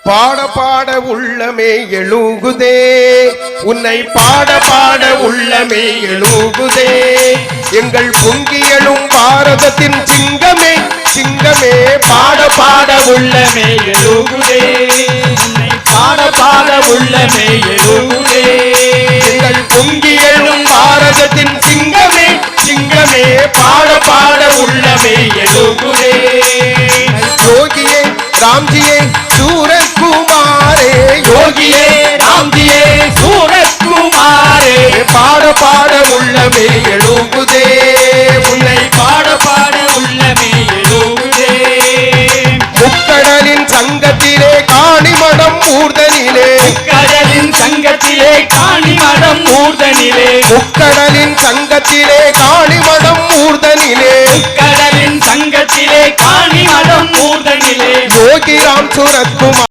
பாட பாட உள்ளமே எழுகுதே உன்னை பாட பாட உள்ளமே எழுகுதே எங்கள் பொங்கி எழும் பாரதத்தின் சிங்கமே சிங்கமே பாட பாட உள்ளமே எழுகுதே உன்னை பாட பாட உள்ளமே எழுகுதே எங்கள் பொங்கி எழும் பாரதத்தின் சிங்கமே சிங்கமே பாட பாட உள்ளமே எழுகுதே யோகியே ராம்ஜியே சூரஜ்குமாரே யோகியே ராம்ஜியே சூரஜ்குமாரே பாட பாட உள்ளமே எழுகுதே உன்னை பாட பாட உள்ளமே எழுகுதே முக்கடலின் சங்கத்திலே காணிமடம் ஊர்தனிலே கடலின் சங்கத்திலே காணிமடம் ஊர்தனிலே முக்கடலின் சங்கத்திலே காணிமடம் ஊர்தனிலே கடலின் சங்கத்திலே காணிமடம் ஊர்தனிலே யோகி ராம் சூரஜ்குமார்